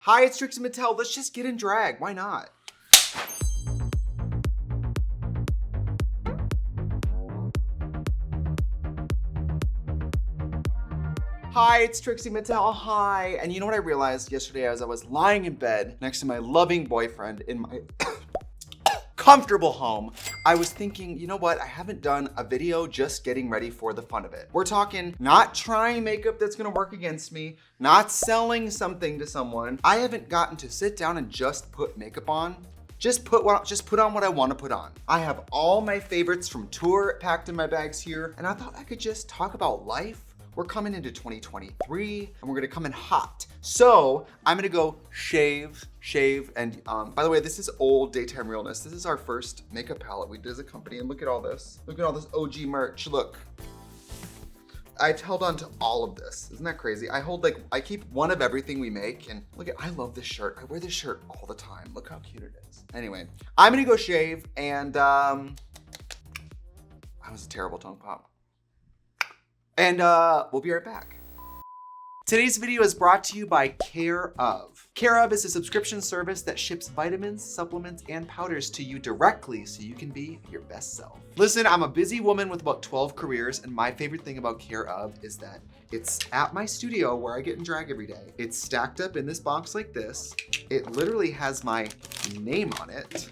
Hi, it's Trixie Mattel. Let's just get in drag. Why not? Hi, it's Trixie Mattel. Hi. And you know what I realized yesterday as I was lying in bed next to my loving boyfriend in my comfortable home, I was thinking, you know what? I haven't done a video just getting ready for the fun of it. We're talking not trying makeup that's gonna work against me, not selling something to someone. I haven't gotten to sit down and just put makeup on. Just put on what I want to put on. I have all my favorites from tour packed in my bags here, and I thought I could just talk about life. We're coming into 2023 and we're gonna come in hot. So I'm gonna go shave, and by the way, this is old Daytime Realness. This is our first makeup palette we did as a company, and look at all this. Look at all this OG merch, look. I've held on to all of this. Isn't that crazy? I keep one of everything we make, and look at, I love this shirt. I wear this shirt all the time. Look how cute it is. Anyway, I'm gonna go shave, and that was a terrible tongue pop. And we'll be right back. Today's video is brought to you by Care Of. Care Of is a subscription service that ships vitamins, supplements, and powders to you directly so you can be your best self. Listen, I'm a busy woman with about 12 careers, and my favorite thing about Care Of is that it's at my studio where I get in drag every day. It's stacked up in this box like this. It literally has my name on it,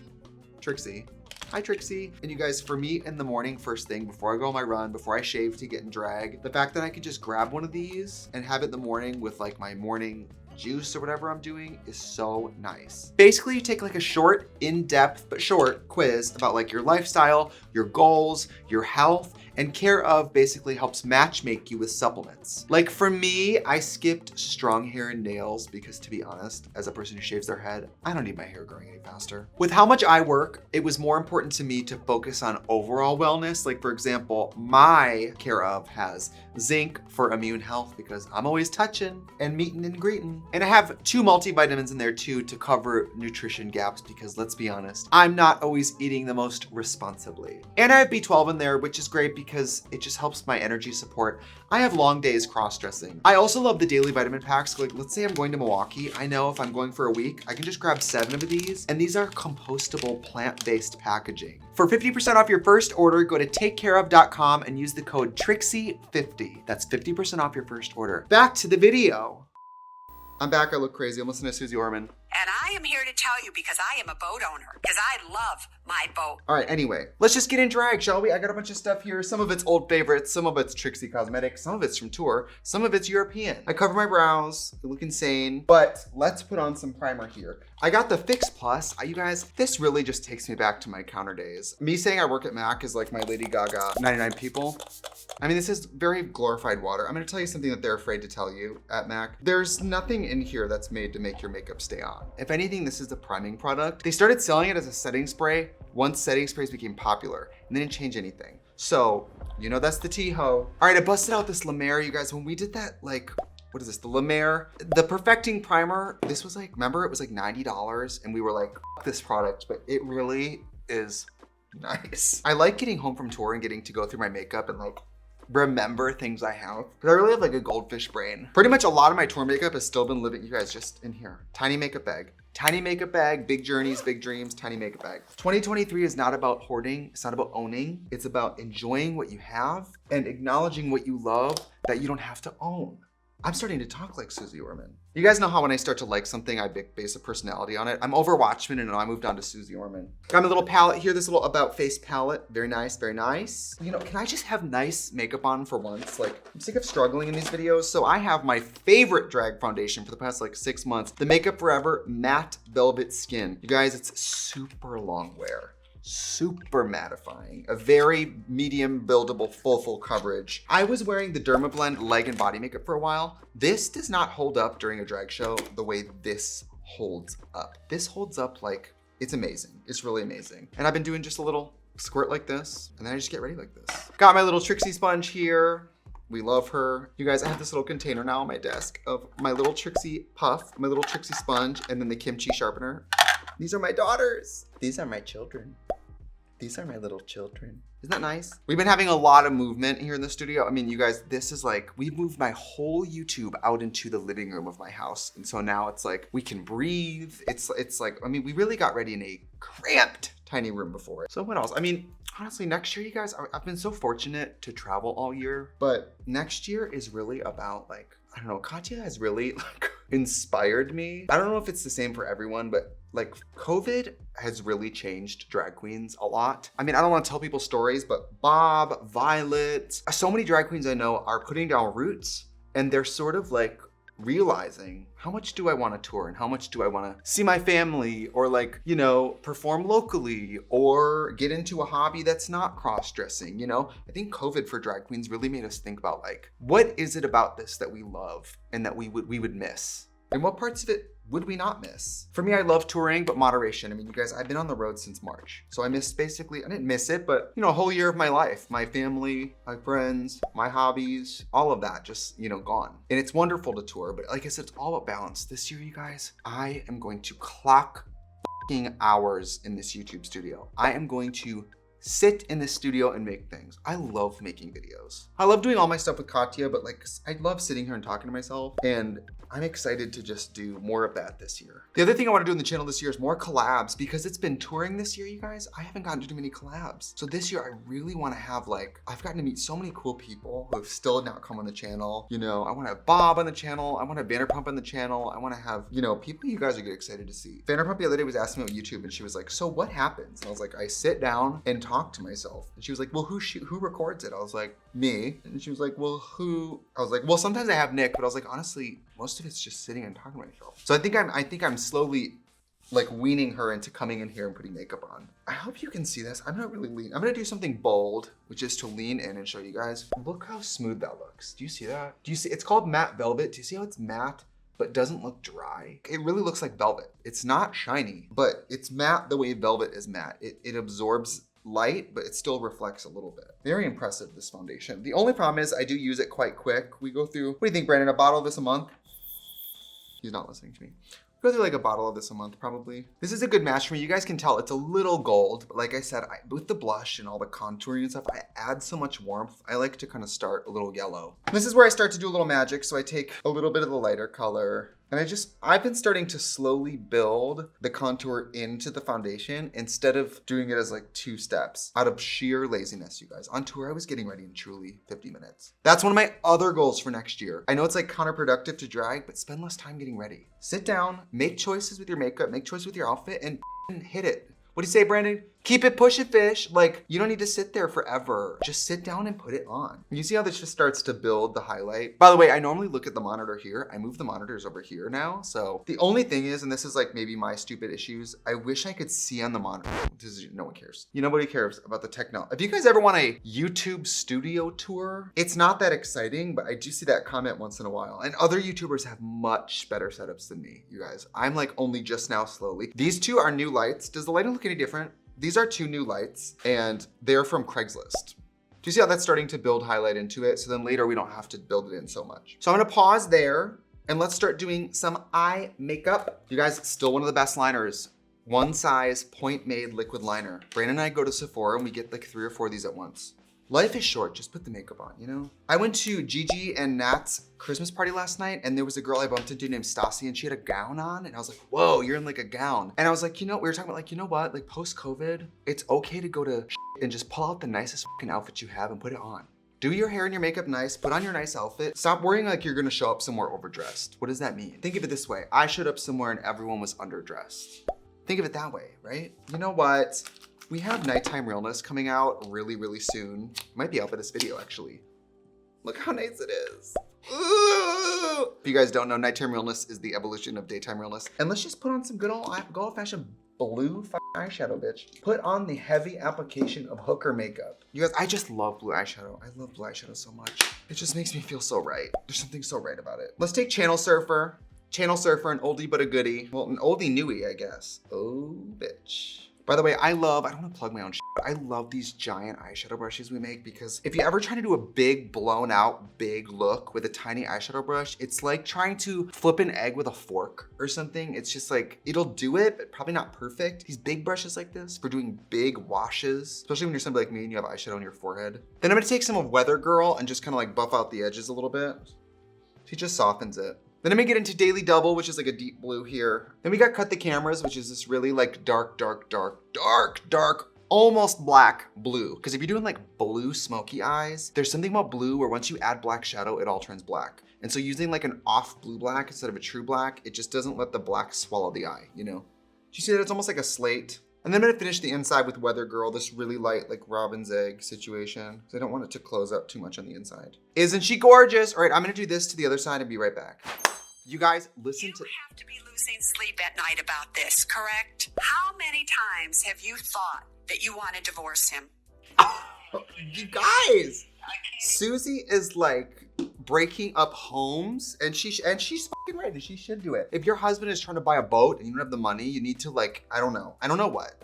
Trixie. Hi, Trixie. And you guys, for me in the morning, first thing, before I go on my run, before I shave to get in drag, the fact that I could just grab one of these and have it in the morning with like my morning juice or whatever I'm doing is so nice. Basically, you take like a short, in-depth, but short quiz about like your lifestyle, your goals, your health, and Care Of basically helps matchmake you with supplements. Like for me, I skipped strong hair and nails because, to be honest, as a person who shaves their head, I don't need my hair growing any faster. With how much I work, it was more important to me to focus on overall wellness. Like for example, my Care Of has zinc for immune health because I'm always touching and meeting and greeting. And I have 2 multivitamins in there too to cover nutrition gaps because let's be honest, I'm not always eating the most responsibly. And I have B12 in there, which is great because it just helps my energy support. I have long days cross-dressing. I also love the daily vitamin packs. Like let's say I'm going to Milwaukee. I know if I'm going for a week, I can just grab 7 of these, and these are compostable plant-based packaging. For 50% off your first order, go to takecareof.com and use the code TRIXIE50. That's 50% off your first order. Back to the video. I'm back, I look crazy. I'm listening to Susie Orman. And I am here to tell you because I am a boat owner, because I love my boat. All right, anyway, let's just get in drag, shall we? I got a bunch of stuff here. Some of it's old favorites, some of it's Trixie Cosmetics, some of it's from tour, some of it's European. I cover my brows, they look insane, but let's put on some primer here. I got the Fix Plus. You guys, this really just takes me back to my counter days. Me saying I work at MAC is like my Lady Gaga 99 people. I mean, this is very glorified water. I'm gonna tell you something that they're afraid to tell you at MAC. There's nothing in here that's made to make your makeup stay on. If anything, this is the priming product. They started selling it as a setting spray once setting sprays became popular, and they didn't change anything. So, you know that's the T-ho. All right, I busted out this La Mer, you guys. When we did that, like, what is this, the La Mer? The Perfecting Primer, this was like, remember it was like $90, and we were like, F this product, but it really is nice. I like getting home from tour and getting to go through my makeup and like, remember things I have. But I really have like a goldfish brain. Pretty much a lot of my tour makeup has still been living, you guys, just in here. Tiny makeup bag. Tiny makeup bag, big journeys, big dreams, tiny makeup bag. 2023 is not about hoarding, it's not about owning. It's about enjoying what you have and acknowledging what you love that you don't have to own. I'm starting to talk like Susie Orman. You guys know how when I start to like something, I base a personality on it. I'm over Watchmen and I moved on to Susie Orman. Got my little palette here, this little About Face palette. Very nice, very nice. You know, can I just have nice makeup on for once? Like, I'm sick of struggling in these videos. So I have my favorite drag foundation for the past like 6 months. The Makeup Forever Matte Velvet Skin. You guys, it's super long wear. Super mattifying, a very medium buildable full coverage. I was wearing the Dermablend leg and body makeup for a while. This does not hold up during a drag show the way this holds up. This holds up like, it's amazing. It's really amazing. And I've been doing just a little squirt like this, and then I just get ready like this. Got my little Trixie sponge here. We love her. You guys, I have this little container now on my desk of my little Trixie puff, my little Trixie sponge, and then the kimchi sharpener. These are my daughters. These are my children. These are my little children. Isn't that nice? We've been having a lot of movement here in the studio. I mean, you guys, this is like, we've moved my whole YouTube out into the living room of my house. And so now it's like, we can breathe. It's like, I mean, we really got ready in a cramped tiny room before it. So what else? I mean, honestly, next year, you guys, I've been so fortunate to travel all year, but next year is really about like, I don't know, Katya has really like inspired me. I don't know if it's the same for everyone, but like COVID has really changed drag queens a lot. I mean, I don't want to tell people stories, but Bob, Violet, so many drag queens I know are putting down roots and they're sort of like realizing how much do I want to tour and how much do I want to see my family or like, you know, perform locally or get into a hobby that's not cross-dressing, you know? I think COVID for drag queens really made us think about like, what is it about this that we love and that we would miss? And what parts of it would we not miss? For me, I love touring, but moderation. I mean, you guys, I've been on the road since March. So I missed basically, I didn't miss it, but you know, a whole year of my life, my family, my friends, my hobbies, all of that just, you know, gone. And it's wonderful to tour, but like I said, it's all about balance. This year, you guys, I am going to clock hours in this YouTube studio. I am going to sit in the studio and make things. I love making videos. I love doing all my stuff with Katya, but like, I love sitting here and talking to myself, and I'm excited to just do more of that this year. The other thing I want to do in the channel this year is more collabs, because it's been touring this year, you guys. I haven't gotten to do many collabs. So this year, I really want to have like, I've gotten to meet so many cool people who have still not come on the channel. You know, I want to have Bob on the channel. I want to have Vanderpump on the channel. I want to have, you know, people you guys are get excited to see. Vanderpump the other day was asking me about YouTube, and she was like, so what happens? And I was like, I sit down and talk to myself. And she was like, well, who records it? I was like, me. And she was like, well, who? I was like, well, sometimes I have Nick, but I was like, honestly, most of it's just sitting and talking to myself. So I think I'm slowly like weaning her into coming in here and putting makeup on. I hope you can see this. I'm not really lean. I'm gonna do something bold, which is to lean in and show you guys. Look how smooth that looks. Do you see that? Do you see? It's called matte velvet. Do you see how it's matte but doesn't look dry? It really looks like velvet. It's not shiny, but it's matte the way velvet is matte. It absorbs light, but it still reflects a little bit. Very impressive, this foundation. The only problem is I do use it quite quick. We go through, what do you think, Brandon, a bottle of this a month? He's not listening to me. Go through like a bottle of this a month, probably. This is a good match for me. You guys can tell it's a little gold, but like I said, with the blush and all the contouring and stuff, I add so much warmth. I like to kind of start a little yellow. This is where I start to do a little magic. So I take a little bit of the lighter color, and I've been starting to slowly build the contour into the foundation instead of doing it as like 2 steps out of sheer laziness, you guys. On tour, I was getting ready in truly 50 minutes. That's one of my other goals for next year. I know it's like counterproductive to drag, but spend less time getting ready. Sit down, make choices with your makeup, make choices with your outfit, and hit it. What do you say, Brandon? Keep it, push it, fish. Like, you don't need to sit there forever. Just sit down and put it on. You see how this just starts to build the highlight? By the way, I normally look at the monitor here. I move the monitors over here now. So the only thing is, and this is like maybe my stupid issues, I wish I could see on the monitor. No one cares. Nobody cares about the technology. If you guys ever want a YouTube studio tour, it's not that exciting, but I do see that comment once in a while. And other YouTubers have much better setups than me, you guys. I'm like only just now slowly. These 2 are new lights. Does the lighting look any different? These are 2 new lights, and they're from Craigslist. Do you see how that's starting to build highlight into it? So then later we don't have to build it in so much. So I'm gonna pause there, and let's start doing some eye makeup. You guys, still one of the best liners. One size, point made liquid liner. Brandon and I go to Sephora and we get like 3 or 4 of these at once. Life is short, just put the makeup on, you know? I went to Gigi and Nat's Christmas party last night, and there was a girl I bumped into named Stassi, and she had a gown on, and I was like, whoa, you're in like a gown. And I was like, you know, we were talking about like, you know what? Like post-COVID, it's okay to go to and just pull out the nicest fucking outfit you have and put it on. Do your hair and your makeup nice, put on your nice outfit. Stop worrying like you're gonna show up somewhere overdressed. What does that mean? Think of it this way. I showed up somewhere and everyone was underdressed. Think of it that way, right? You know what? We have Nighttime Realness coming out really, really soon. Might be out for this video, actually. Look how nice it is. Ooh. If you guys don't know, Nighttime Realness is the evolution of Daytime Realness. And let's just put on some good old-fashioned blue eyeshadow, bitch. Put on the heavy application of hooker makeup. You guys, I just love blue eyeshadow. I love blue eyeshadow so much. It just makes me feel so right. There's something so right about it. Let's take Channel Surfer. Channel Surfer, an oldie but a goodie. Well, an oldie newie, I guess. Oh, bitch. By the way, I don't want to plug my own shit, but I love these giant eyeshadow brushes we make because if you ever try to do a big blown out big look with a tiny eyeshadow brush, it's like trying to flip an egg with a fork or something. It's just like, it'll do it, but probably not perfect. These big brushes like this for doing big washes, especially when you're somebody like me and you have eyeshadow on your forehead. Then I'm gonna take some of Weather Girl and just kind of like buff out the edges a little bit. She just softens it. Then I'm gonna get into Daily Double, which is like a deep blue here. Then we got Cut the Cameras, which is this really like dark, almost black blue. Because if you're doing like blue smoky eyes, there's something about blue where once you add black shadow, it all turns black. And so using like an off blue black instead of a true black, it just doesn't let the black swallow the eye, you know? Do you see that? It's almost like a slate. And then I'm gonna finish the inside with Weather Girl, this really light like robin's egg situation. Because I don't want it to close up too much on the inside. Isn't she gorgeous? All right, I'm gonna do this to the other side and be right back. You guys, listen to- You have to be losing sleep at night about this, correct? How many times have you thought that you want to divorce him? You guys, Susie is like breaking up homes, and she's fucking right, and she should do it. If your husband is trying to buy a boat and you don't have the money, you need to like, I don't know what.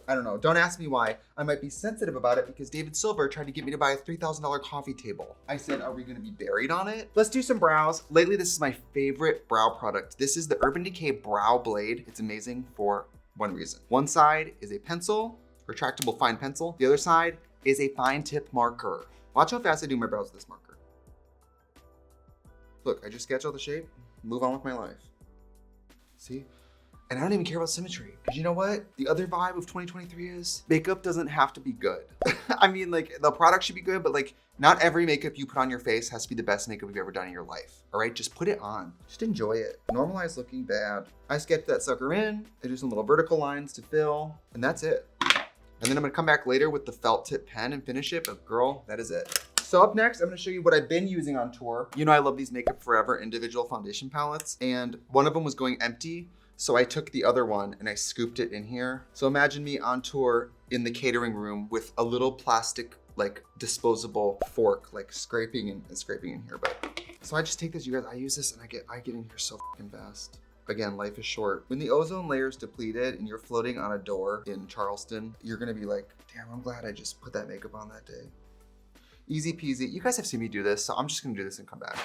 Don't ask me why. I might be sensitive about it because David Silver tried to get me to buy a $3,000 coffee table. I said, are we gonna be buried on it? Let's do some brows. Lately, this is my favorite brow product. This is the Urban Decay Brow Blade. It's amazing for one reason. One side is a pencil, retractable fine pencil. The other side is a fine tip marker. Watch how fast I do my brows with this marker. Look, I just sketch out the shape, move on with my life. See? And I don't even care about symmetry. Because you know what? The other vibe of 2023 is makeup doesn't have to be good. I mean, like, the product should be good, but like, not every makeup you put on your face has to be the best makeup you've ever done in your life. All right, just put it on. Just enjoy it. Normalize looking bad. I sketch that sucker in. I do some little vertical lines to fill, and that's it. And then I'm gonna come back later with the felt tip pen and finish it, but girl, that is it. So up next, I'm gonna show you what I've been using on tour. You know I love these Makeup Forever individual foundation palettes, and one of them was going empty, so I took the other one and I scooped it in here. So imagine me on tour in the catering room with a little plastic, like disposable fork, like scraping in here. But so I just take this, you guys, I use this and I get in here so fucking fast. Again, life is short. When the ozone layer is depleted and you're floating on a door in Charleston, you're gonna be like, damn, I'm glad I just put that makeup on that day. Easy peasy. You guys have seen me do this, so I'm just gonna do this and come back.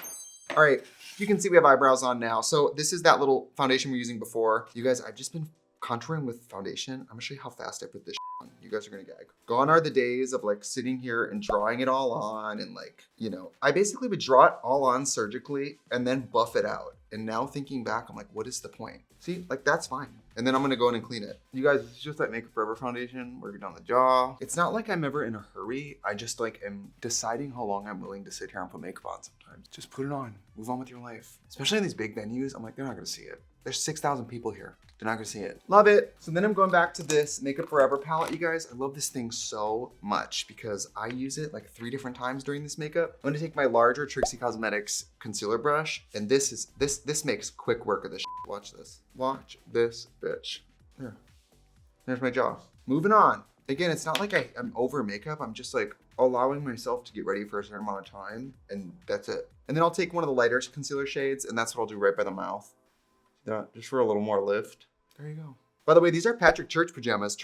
All right, you can see we have eyebrows on now. So this is that little foundation we were using before. You guys, I've just been contouring with foundation. I'm gonna show you how fast I put this on. You guys are gonna gag. Gone are the days of like sitting here and drawing it all on and like, you know, I basically would draw it all on surgically and then buff it out. And now thinking back, I'm like, what is the point? See, like that's fine. And then I'm gonna go in and clean it. You guys, it's just that Makeup Forever foundation, working on the jaw. It's not like I'm ever in a hurry. I just like am deciding how long I'm willing to sit here and put makeup on sometimes. Just put it on, move on with your life. Especially in these big venues, I'm like, they're not gonna see it. There's 6,000 people here. They're not gonna see it. Love it. So then I'm going back to this Makeup Forever palette, you guys. I love this thing so much because I use it like 3 different times during this makeup. I'm gonna take my larger Trixie Cosmetics concealer brush, and this makes quick work of this shit. Watch this. Watch this bitch. There. There's my jaw. Moving on. Again, it's not like I'm over makeup. I'm just like allowing myself to get ready for a certain amount of time, and that's it. And then I'll take one of the lighter concealer shades, and that's what I'll do right by the mouth. That, just for a little more lift. There you go. By the way, these are Patrick Church pajamas,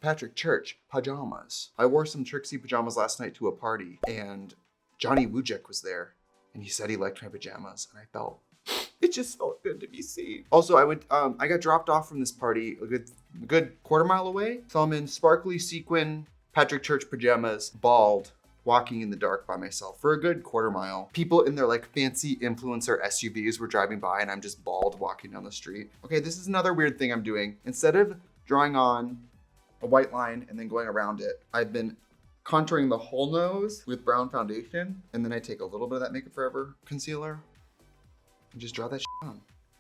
Patrick Church pajamas. I wore some Trixie pajamas last night to a party, and Johnny Wujek was there, and he said he liked my pajamas, and I felt, it just felt good to be seen. Also, I got dropped off from this party a good quarter mile away, so I'm in sparkly sequin Patrick Church pajamas, bald, walking in the dark by myself for a good quarter mile. People in their like fancy influencer SUVs were driving by and I'm just bald walking down the street. Okay, this is another weird thing I'm doing. Instead of drawing on a white line and then going around it, I've been contouring the whole nose with brown foundation, and then I take a little bit of that Makeup Forever concealer and just draw that shit on.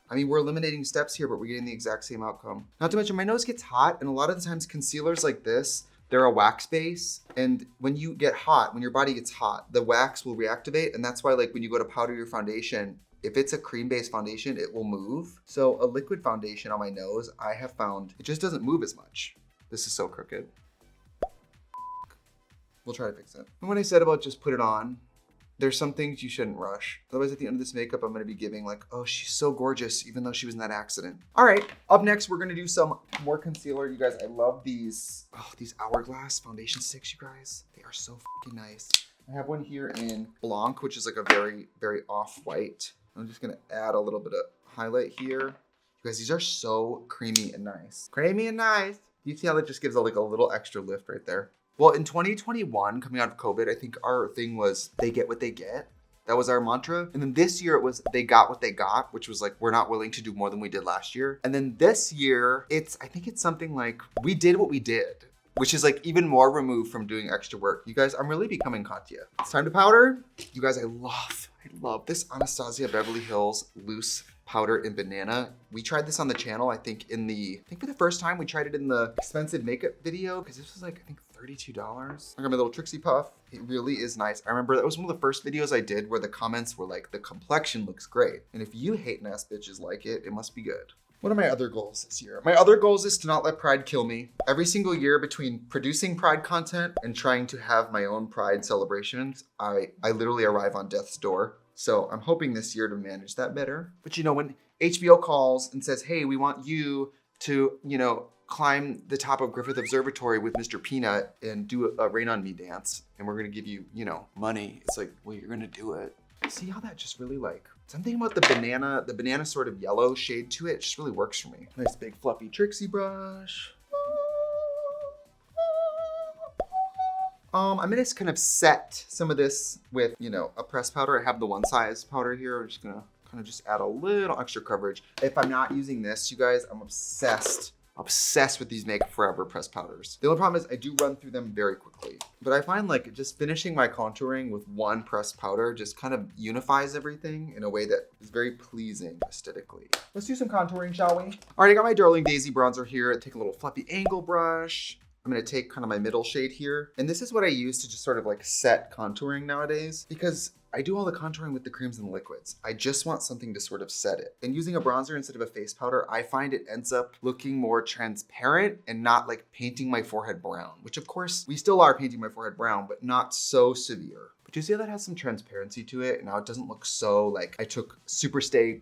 I mean, we're eliminating steps here, but we're getting the exact same outcome. Not to mention my nose gets hot, and a lot of the times concealers like this, they're a wax base, and when you get hot, when your body gets hot, the wax will reactivate, and that's why like when you go to powder your foundation, if it's a cream-based foundation, it will move. So a liquid foundation on my nose, I have found, it just doesn't move as much. This is so crooked. We'll try to fix it. And when I said about just put it on, There's some things you shouldn't rush. Otherwise at the end of this makeup, I'm gonna be giving like, oh, she's so gorgeous, even though she was in that accident. All right, up next, we're gonna do some more concealer. You guys, I love these Hourglass foundation sticks, you guys. They are so fucking nice. I have one here in Blanc, which is like a very, very off-white. I'm just gonna add a little bit of highlight here. You guys, these are so creamy and nice. Creamy and nice. You see how that just gives a little extra lift right there? Well, in 2021, coming out of COVID, I think our thing was they get what they get. That was our mantra. And then this year it was they got what they got, which was like, we're not willing to do more than we did last year. And then this year, I think it's something like, we did what we did, which is like even more removed from doing extra work. You guys, I'm really becoming Katya. It's time to powder. You guys, I love this Anastasia Beverly Hills loose powder in banana. We tried this on the channel, I think for the first time, we tried it in the expensive makeup video because this was like, I think $32. I got my little Trixie puff. It really is nice. I remember that was one of the first videos I did where the comments were like, the complexion looks great. And if you hating ass bitches like it, it must be good. What are my other goals this year? My other goals is to not let pride kill me. Every single year between producing pride content and trying to have my own pride celebrations, I literally arrive on death's door. So I'm hoping this year to manage that better. But you know, when HBO calls and says, hey, we want you to, climb the top of Griffith Observatory with Mr. Peanut and do a Rain on Me dance, and we're gonna give you, money. It's like, well, you're gonna do it. See how that just really something about the banana sort of yellow shade to it just really works for me. Nice big fluffy Trixie brush. I'm gonna just kind of set some of this with, a pressed powder. I have the one size powder here. I'm just gonna kind of just add a little extra coverage. If I'm not using this, you guys, I'm obsessed with these Make Forever pressed powders. The only problem is I do run through them very quickly. But I find like just finishing my contouring with one pressed powder just kind of unifies everything in a way that is very pleasing aesthetically. Let's do some contouring, shall we? All right, I got my Darling Daisy bronzer here. Take a little fluffy angle brush. I'm gonna take kind of my middle shade here. And this is what I use to just sort of like set contouring nowadays, because I do all the contouring with the creams and the liquids. I just want something to sort of set it. And using a bronzer instead of a face powder, I find it ends up looking more transparent and not like painting my forehead brown, which of course we still are painting my forehead brown, but not so severe. But you see how that has some transparency to it? And now it doesn't look so like I took Superstay,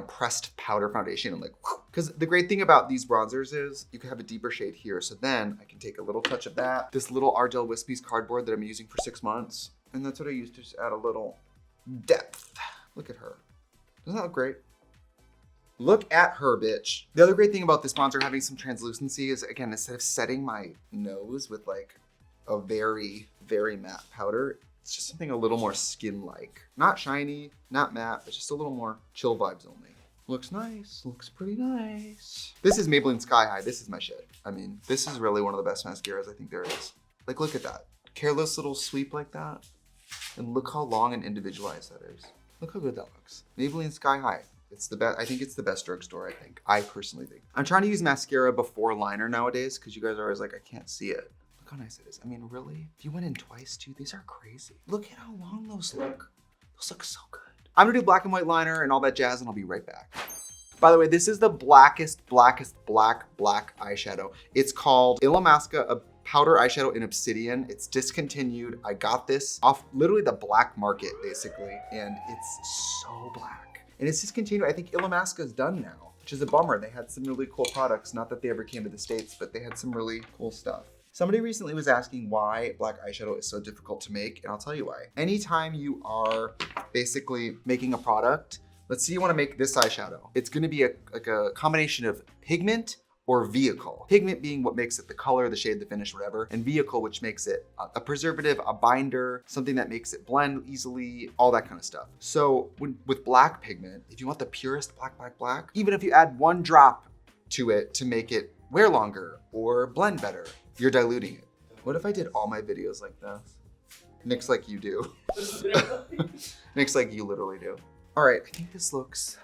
pressed powder foundation and like, because the great thing about these bronzers is you can have a deeper shade here. So then I can take a little touch of that, this little Ardell Wispies cardboard that I'm using for 6 months. And that's what I use to just add a little depth. Look at her. Doesn't that look great? Look at her, bitch. The other great thing about this bronzer having some translucency is, again, instead of setting my nose with like a very, very matte powder, it's just something a little more skin-like. Not shiny, not matte, but just a little more chill vibes only. Looks nice, looks pretty nice. This is Maybelline Sky High, this is my shit. I mean, this is really one of the best mascaras I think there is. Like, look at that. Careless little sweep like that. And look how long and individualized that is. Look how good that looks. Maybelline Sky High. It's the best. I think it's the best drugstore, I think. I personally think. I'm trying to use mascara before liner nowadays because you guys are always like, I can't see it. Look how nice it is. I mean, really? If you went in twice too, these are crazy. Look at how long those look. Those look so good. I'm gonna do black and white liner and all that jazz, and I'll be right back. By the way, this is the blackest black eyeshadow. It's called Illamasqua, a powder eyeshadow in Obsidian. It's discontinued. I got this off literally the black market, basically, and it's so black. And it's discontinued. I think Illamasqua is done now, which is a bummer. They had some really cool products. Not that they ever came to the States, but they had some really cool stuff. Somebody recently was asking why black eyeshadow is so difficult to make, and I'll tell you why. Anytime you are basically making a product, let's say you want to make this eyeshadow. It's going to be like a combination of pigment or vehicle. Pigment being what makes it the color, the shade, the finish, whatever, and vehicle, which makes it a preservative, a binder, something that makes it blend easily, all that kind of stuff. So with black pigment, if you want the purest black, even if you add 1 drop to it to make it wear longer or blend better, you're diluting it. What if I did all my videos like this? Nick's like you do. Nick's like you literally do. All right, I think this looks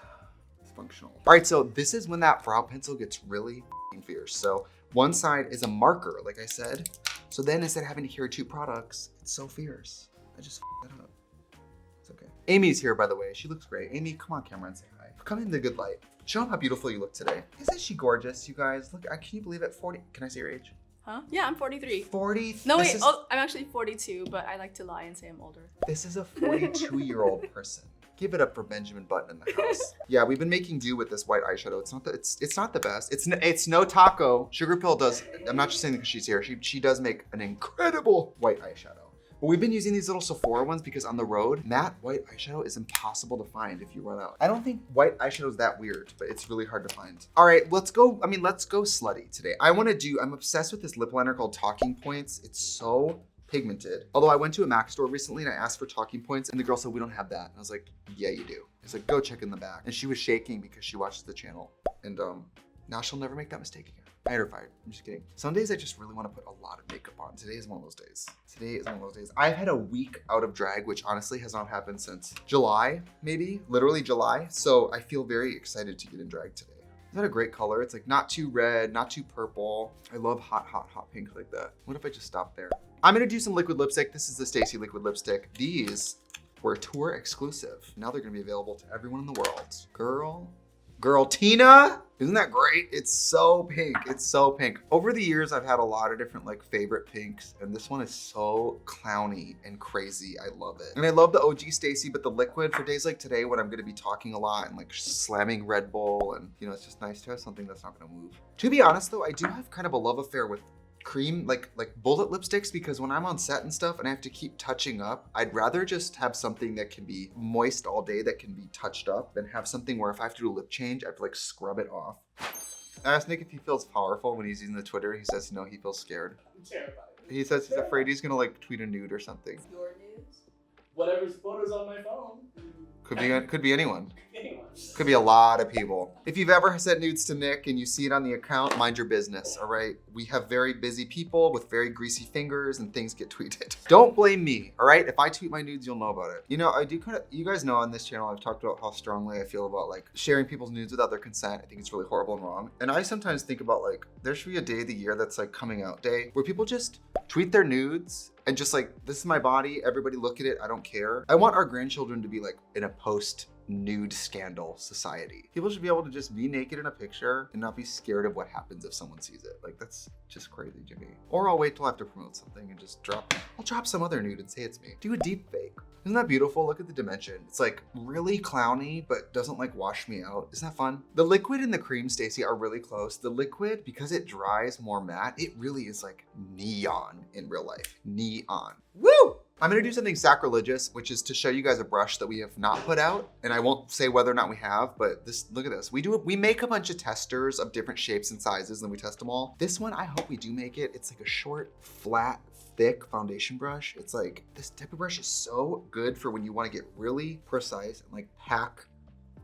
functional. All right, so this is when that brow pencil gets really fierce. So one side is a marker, like I said. So then instead of having to carry 2 products, it's so fierce. I just f***ed that up. It's okay. Amy's here, by the way. She looks great. Amy, come on camera and say hi. Come in the good light. Show them how beautiful you look today. Isn't she gorgeous, you guys? Look, can you believe it? 40, can I say your age? Huh? Yeah, I'm 43. 40? No, wait. I'm actually 42, but I like to lie and say I'm older. This is a 42-year-old person. Give it up for Benjamin Button in the house. Yeah, we've been making do with this white eyeshadow. It's not the best. It's no taco. Sugar Pill does. I'm not just saying because she's here. She does make an incredible white eyeshadow. But we've been using these little Sephora ones because on the road, matte white eyeshadow is impossible to find if you run out. I don't think white eyeshadow is that weird, but it's really hard to find. All right, let's go slutty today. I'm obsessed with this lip liner called Talking Points. It's so pigmented. Although I went to a MAC store recently and I asked for Talking Points and the girl said, we don't have that. And I was like, yeah, you do. It's like, go check in the back. And she was shaking because she watches the channel. And now she'll never make that mistake again. I had her fired. I'm just kidding. Some days I just really want to put a lot of makeup on. Today is one of those days. Today is one of those days. I've had a week out of drag, which honestly has not happened since July, maybe, literally July. So I feel very excited to get in drag today. Isn't that a great color? It's like not too red, not too purple. I love hot, hot, hot pink like that. What if I just stop there? I'm gonna do some liquid lipstick. This is the Stacey liquid lipstick. These were tour exclusive. Now they're gonna be available to everyone in the world. Girl, Tina, isn't that great? It's so pink, it's so pink. Over the years, I've had a lot of different like favorite pinks, and this one is so clowny and crazy. I love it. And I love the OG Stacey, but the liquid for days like today when I'm gonna be talking a lot and like slamming Red Bull, and you know, it's just nice to have something that's not gonna move. To be honest though, I do have kind of a love affair with cream, like bullet lipsticks, because when I'm on set and stuff and I have to keep touching up, I'd rather just have something that can be moist all day, that can be touched up, than have something where if I have to do a lip change, I have to like scrub it off. I asked Nick if he feels powerful when he's using the Twitter. He says no, he feels scared. I'm terrified. He says he's afraid he's gonna like tweet a nude or something. Your news? Whatever's photos on my phone. Could be anyone. Anyone. Could be a lot of people. If you've ever sent nudes to Nick and you see it on the account, mind your business, all right? We have very busy people with very greasy fingers and things get tweeted. Don't blame me, all right? If I tweet my nudes, you'll know about it. You know, I do you guys know on this channel, I've talked about how strongly I feel about like sharing people's nudes without their consent. I think it's really horrible and wrong. And I sometimes think about like, there should be a day of the year that's like coming out day where people just tweet their nudes and just like, this is my body, everybody look at it, I don't care. I want our grandchildren to be like in a post-nude scandal society. People should be able to just be naked in a picture and not be scared of what happens if someone sees it. Like that's just crazy to me. Or I'll wait till I have to promote something and just I'll drop some other nude and say it's me. Do a deep fake. Isn't that beautiful? Look at the dimension. It's like really clowny, but doesn't like wash me out. Isn't that fun? The liquid and the cream, Stacey, are really close. The liquid, because it dries more matte, it really is like neon in real life. Neon. Woo! I'm gonna do something sacrilegious, which is to show you guys a brush that we have not put out. And I won't say whether or not we have, but look at this. We make a bunch of testers of different shapes and sizes and we test them all. This one, I hope we do make it. It's like a short, flat, thick foundation brush. It's like, this type of brush is so good for when you wanna get really precise and like pack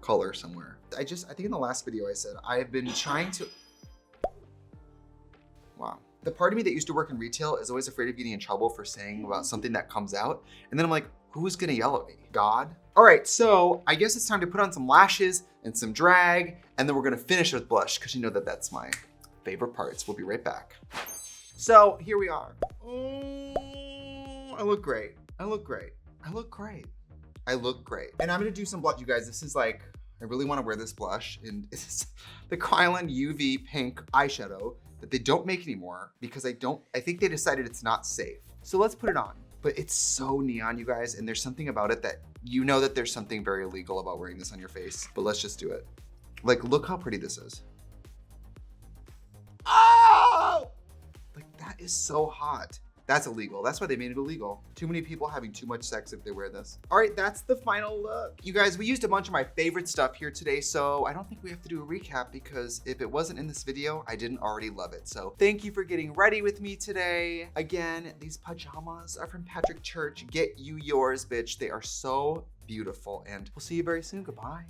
color somewhere. I think in the last video I said, I've been trying to, wow. The part of me that used to work in retail is always afraid of getting in trouble for saying about something that comes out. And then I'm like, who's gonna yell at me? God? All right, so I guess it's time to put on some lashes and some drag, and then we're gonna finish with blush, because you know that that's my favorite parts. We'll be right back. So here we are. Oh, I look great. I look great. I look great. I look great. And I'm gonna do some blush, you guys. This is like, I really wanna wear this blush, and it's the Kylan UV pink eyeshadow that they don't make anymore because I think they decided it's not safe. So let's put it on. But it's so neon, you guys, and there's something about it that you know that there's something very illegal about wearing this on your face, but let's just do it. Like, look how pretty this is. Oh! Like, that is so hot. That's illegal. That's why they made it illegal. Too many people having too much sex if they wear this. All right, that's the final look. You guys, we used a bunch of my favorite stuff here today, so I don't think we have to do a recap because if it wasn't in this video, I didn't already love it. So thank you for getting ready with me today. Again, these pajamas are from Patrick Church. Get you yours, bitch. They are so beautiful, and we'll see you very soon. Goodbye.